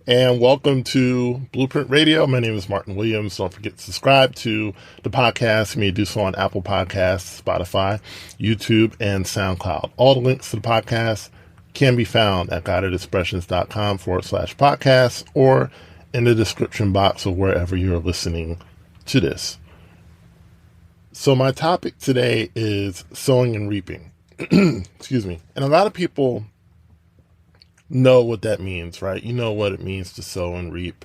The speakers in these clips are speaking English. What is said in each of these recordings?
And welcome to Blueprint Radio. My name is Martin Williams. Don't forget to subscribe to the podcast. You may do so on Apple Podcasts, Spotify, YouTube, and SoundCloud. All the links to the podcast can be found at guidedexpressions.com/podcast or in the description box of wherever you're listening to this. So my topic today is sowing and reaping. Excuse me. And a lot of people know what that means, right? You know what it means to sow and reap.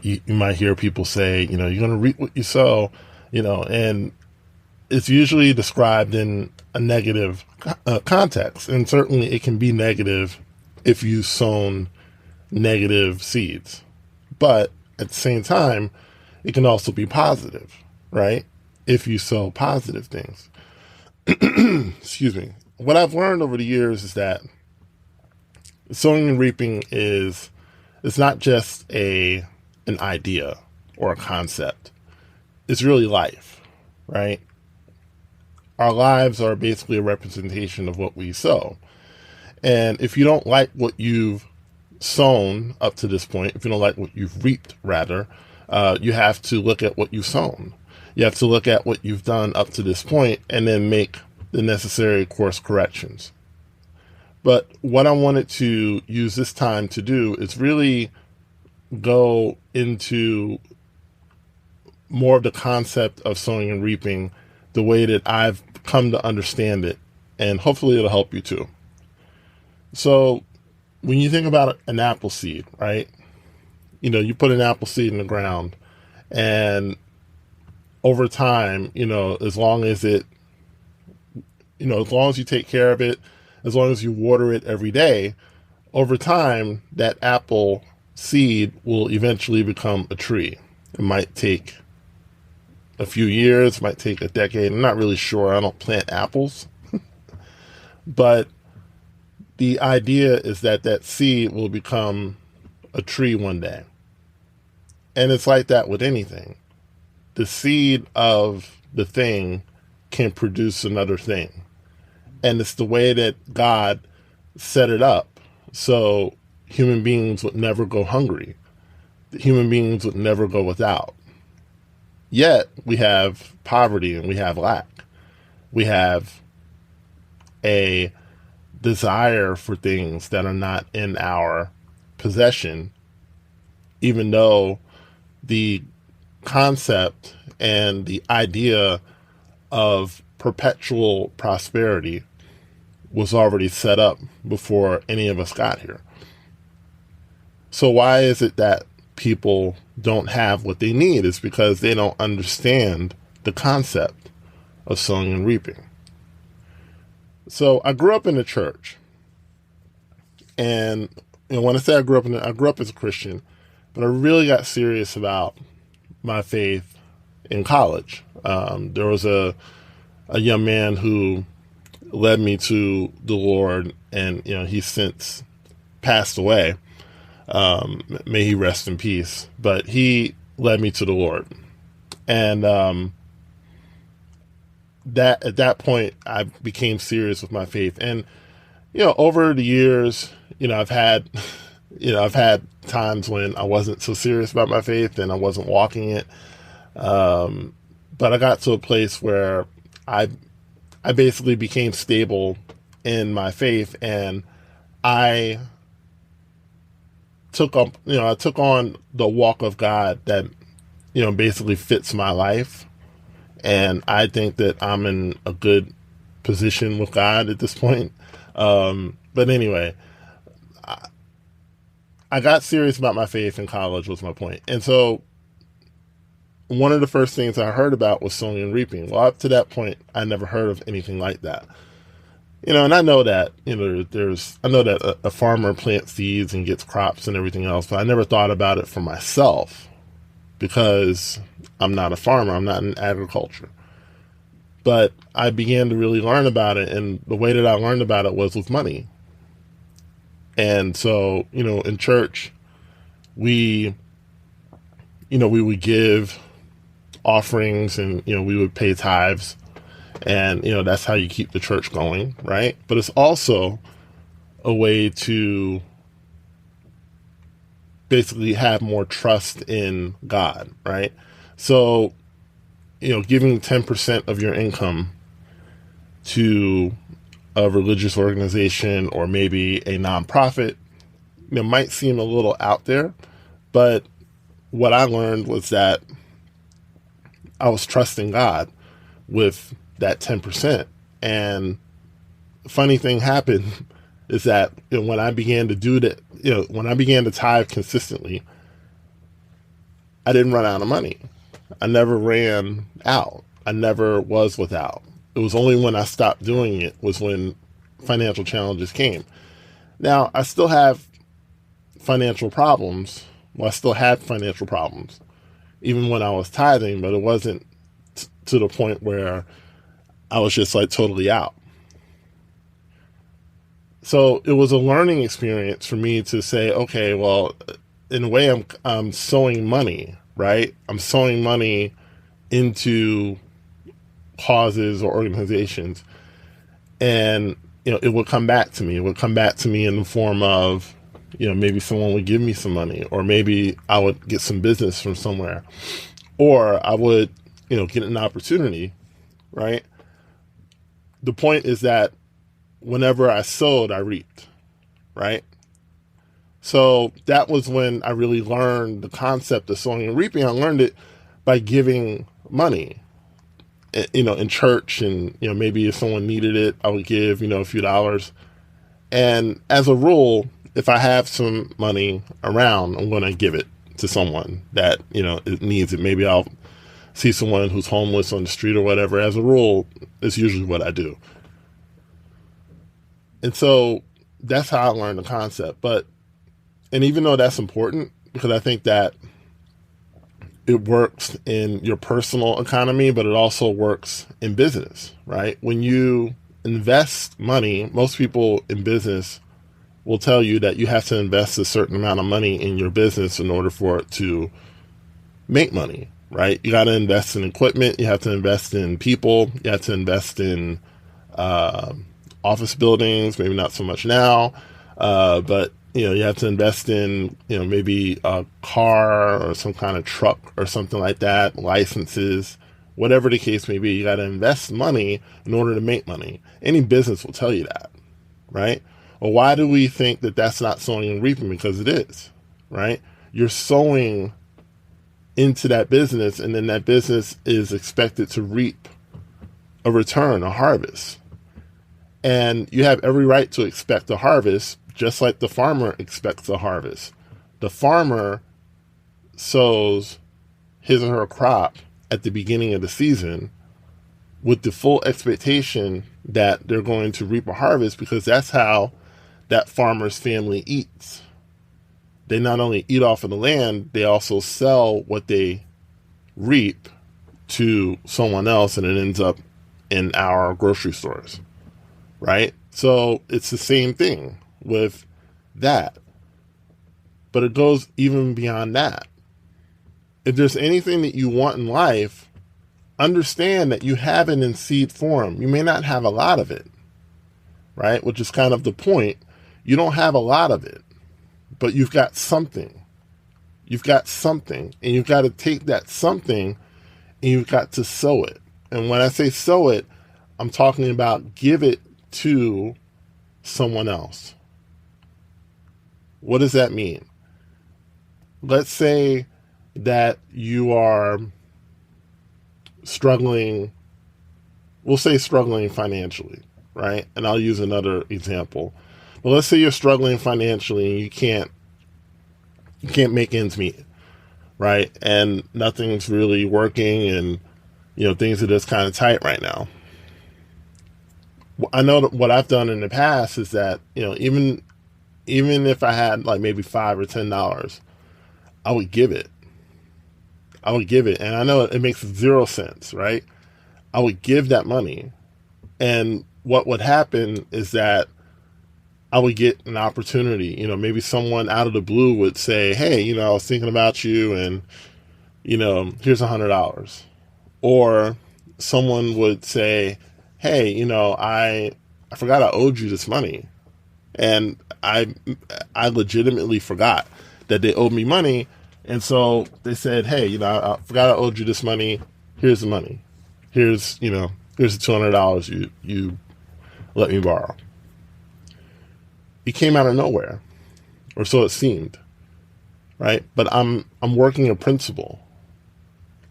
You might hear people say, you're going to reap what you sow, and it's usually described in a negative context. And certainly it can be negative if you've sown negative seeds. But at the same time, it can also be positive, right? If you sow positive things. Excuse me. What I've learned over the years is that sowing and reaping it's not just an idea or a concept. It's really life, right? Our lives are basically a representation of what we sow. And if you don't like what you've sown up to this point, if you don't like what you've reaped, rather, you have to look at what you've sown. You have to look at what you've done up to this point and then make the necessary course corrections. But what I wanted to use this time to do is really go into more of the concept of sowing and reaping, the way that I've come to understand it, and hopefully it'll help you too. So when you think about an apple seed, right? You put an apple seed in the ground, and over time, as long as you take care of it, as long as you water it every day, over time, that apple seed will eventually become a tree. It might take a few years, might take a decade. I'm not really sure. I don't plant apples. But the idea is that seed will become a tree one day. And it's like that with anything. The seed of the thing can produce another thing. And it's the way that God set it up. So human beings would never go hungry. Human beings would never go without. Yet we have poverty and we have lack. We have a desire for things that are not in our possession, even though the concept and the idea of perpetual prosperity was already set up before any of us got here. So why is it that people don't have what they need? It's because they don't understand the concept of sowing and reaping. So I grew up in the church, and when I say I grew up as a Christian, but I really got serious about my faith in college. There was a young man who led me to the Lord, and he's since passed away. May he rest in peace. But he led me to the Lord, and that at that point I became serious with my faith. And over the years, I've had times when I wasn't so serious about my faith and I wasn't walking it. But I got to a place where I basically became stable in my faith, and I took on the walk of God that, basically fits my life. And I think that I'm in a good position with God at this point. But anyway, I got serious about my faith in college was my point. And so one of the first things I heard about was sowing and reaping. Well, up to that point, I never heard of anything like that. And I know that, I know that a farmer plants seeds and gets crops and everything else, but I never thought about it for myself because I'm not a farmer. I'm not in agriculture. But I began to really learn about it, and the way that I learned about it was with money. And so, in church, we would give offerings, and we would pay tithes, and that's how you keep the church going, right? But it's also a way to basically have more trust in God, right? So, giving 10% of your income to a religious organization or maybe a nonprofit, might seem a little out there, but what I learned was that I was trusting God with that 10%. And funny thing happened is that when I began to do that, when I began to tithe consistently, I didn't run out of money. I never ran out. I never was without. It was only when I stopped doing it was when financial challenges came. Now, I still have financial problems. Well, I still had financial problems, even when I was tithing, but it wasn't to the point where I was just like totally out. So it was a learning experience for me to say, okay, well, in a way, I'm sowing money, right? I'm sowing money into causes or organizations, and it would come back to me. It would come back to me in the form of, maybe someone would give me some money, or maybe I would get some business from somewhere, or I would, get an opportunity, right? The point is that whenever I sowed, I reaped, right? So that was when I really learned the concept of sowing and reaping. I learned it by giving money, in church, and, maybe if someone needed it, I would give, a few dollars. And as a rule, if I have some money around, I'm going to give it to someone that, it needs it. Maybe I'll see someone who's homeless on the street or whatever. As a rule, it's usually what I do. And so that's how I learned the concept. And even though that's important, because I think that it works in your personal economy, but it also works in business, right? When you invest money, most people in business will tell you that you have to invest a certain amount of money in your business in order for it to make money, right? You got to invest in equipment. You have to invest in people. You have to invest in office buildings, maybe not so much now, but you have to invest in, maybe a car or some kind of truck or something like that, licenses, whatever the case may be. You got to invest money in order to make money. Any business will tell you that, right? Well, why do we think that that's not sowing and reaping? Because it is, right? You're sowing into that business, and then that business is expected to reap a return, a harvest. And you have every right to expect a harvest, just like the farmer expects a harvest. The farmer sows his or her crop at the beginning of the season with the full expectation that they're going to reap a harvest, because that's how that farmer's family eats. They not only eat off of the land, they also sell what they reap to someone else, and it ends up in our grocery stores, right? So it's the same thing with that. But it goes even beyond that. If there's anything that you want in life, understand that you have it in seed form. You may not have a lot of it, right? Which is kind of the point. You don't have a lot of it, but you've got something. You've got something, and you've got to take that something and you've got to sow it. And when I say sow it, I'm talking about give it to someone else. What does that mean? Let's say that you are struggling, we'll say struggling financially, right? And I'll use another example. Well, let's say you're struggling financially and you can't make ends meet, right? And nothing's really working, and things are just kind of tight right now. I know that what I've done in the past is that, even if I had like maybe $5 or $10, I would give it. And I know it makes 0 sense, right? I would give that money. And what would happen is that I would get an opportunity. Maybe someone out of the blue would say, hey, I was thinking about you, and, here's $100. Or someone would say, hey, I forgot I owed you this money. And I legitimately forgot. that they owed me money. And so they said, hey, I forgot I owed you this money. Here's the money. Here's the $200 you let me borrow. It came out of nowhere, or so it seemed, right? But I'm working a principle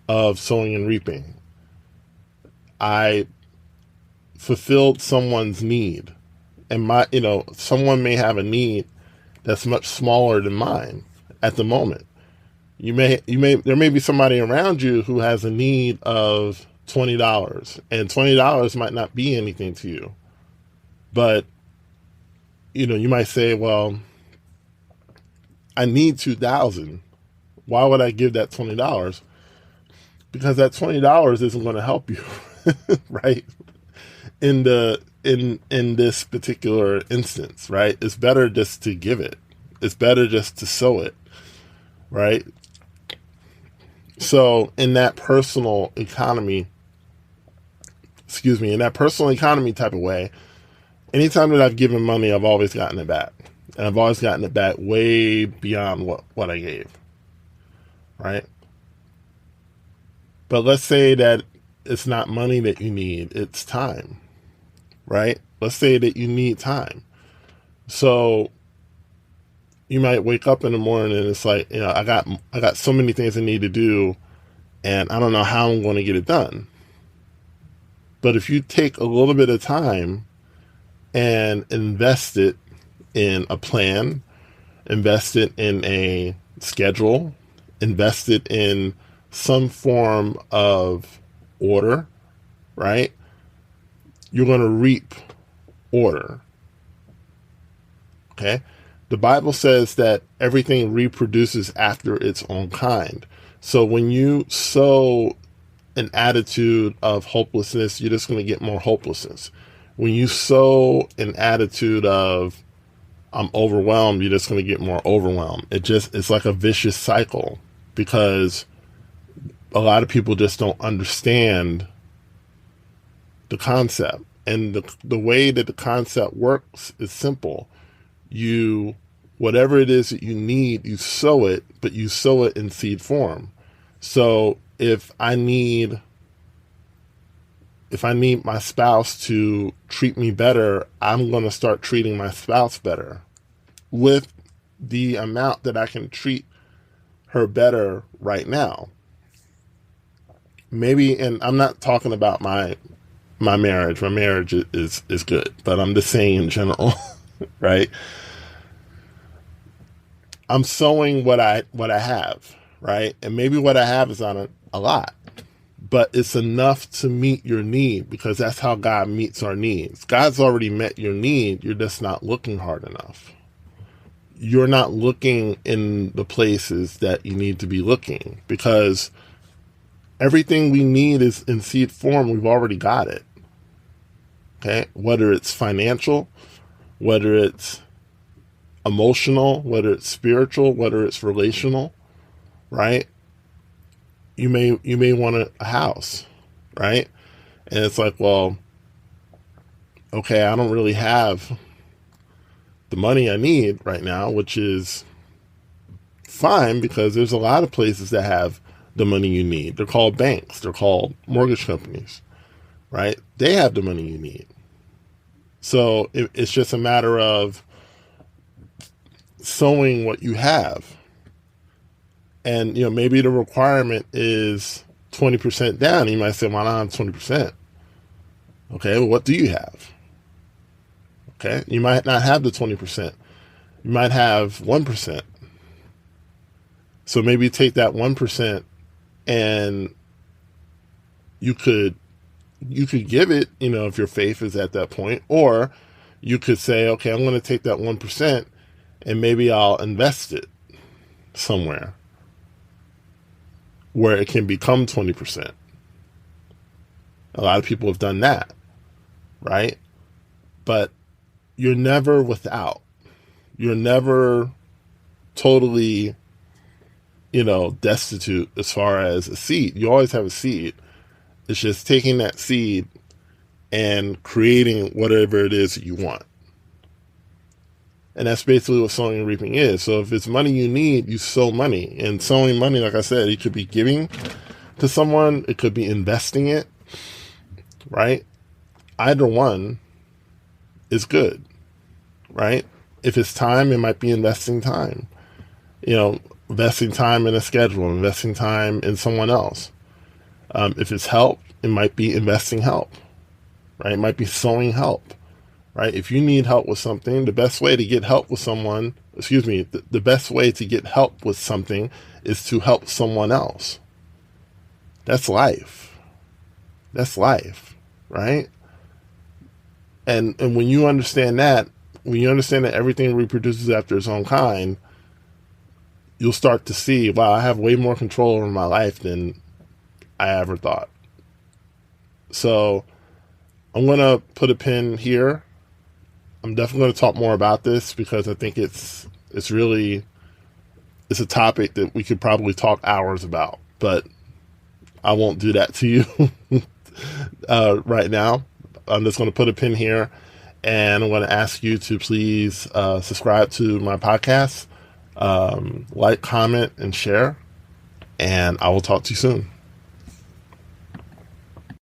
of sowing and reaping. I fulfilled someone's need, and someone may have a need that's much smaller than mine at the moment. There may be somebody around you who has a need of $20, and $20 might not be anything to you. But, you might say, well, I need $2,000. Why would I give that $20? Because that $20 isn't going to help you, right? In this particular instance, right? It's better just to give it. It's better just to sow it, right? So in that personal economy type of way, anytime that I've given money, I've always gotten it back. And I've always gotten it back way beyond what I gave, right? But let's say that it's not money that you need, it's time, right? Let's say that you need time. So you might wake up in the morning and it's like, I got so many things I need to do, and I don't know how I'm going to get it done. But if you take a little bit of time and invest it in a plan, invest it in a schedule, invest it in some form of order, right? You're going to reap order. Okay? The Bible says that everything reproduces after its own kind. So when you sow an attitude of hopelessness, you're just going to get more hopelessness. When you sow an attitude of I'm overwhelmed, you're just going to get more overwhelmed. It's like a vicious cycle, because a lot of people just don't understand the concept. And the way that the concept works is simple. Whatever it is that you need, you sow it, but you sow it in seed form. So if I need my spouse to treat me better, I'm going to start treating my spouse better with the amount that I can treat her better right now. Maybe, and I'm not talking about my marriage. My marriage is good, but I'm just saying in general, right? I'm sowing what I have, right? And maybe what I have is not a lot, but it's enough to meet your need, because that's how God meets our needs. God's already met your need. You're just not looking hard enough. You're not looking in the places that you need to be looking, because everything we need is in seed form. We've already got it. Okay? Whether it's financial, whether it's emotional, whether it's spiritual, whether it's relational, right? You may want a house, right? And it's like, well, okay, I don't really have the money I need right now, which is fine, because there's a lot of places that have the money you need. They're called banks. They're called mortgage companies, right? They have the money you need. So it's just a matter of sowing what you have. And, maybe the requirement is 20% down. You might say, well, I don't have 20%. Okay, well, what do you have? Okay, you might not have the 20%. You might have 1%. So maybe take that 1% and you could give it, if your faith is at that point, or you could say, okay, I'm going to take that 1% and maybe I'll invest it somewhere where it can become 20%. A lot of people have done that, right? But you're never without. You're never totally, destitute as far as a seed. You always have a seed. It's just taking that seed and creating whatever it is that you want. And that's basically what sowing and reaping is. So if it's money you need, you sow money. And sowing money, like I said, it could be giving to someone. It could be investing it, right? Either one is good, right? If it's time, it might be investing time. Investing time in a schedule, investing time in someone else. If it's help, it might be investing help, right? It might be sowing help, right? If you need help with something, the best way to get help with someone, the best way to get help with something is to help someone else. That's life. That's life, right? And when you understand that, everything reproduces after its own kind, you'll start to see, wow, I have way more control over my life than I ever thought. So I'm going to put a pin here. I'm definitely going to talk more about this because I think it's a topic that we could probably talk hours about, but I won't do that to you right now. I'm just going to put a pin here, and I'm going to ask you to please subscribe to my podcast, like, comment, and share, and I will talk to you soon.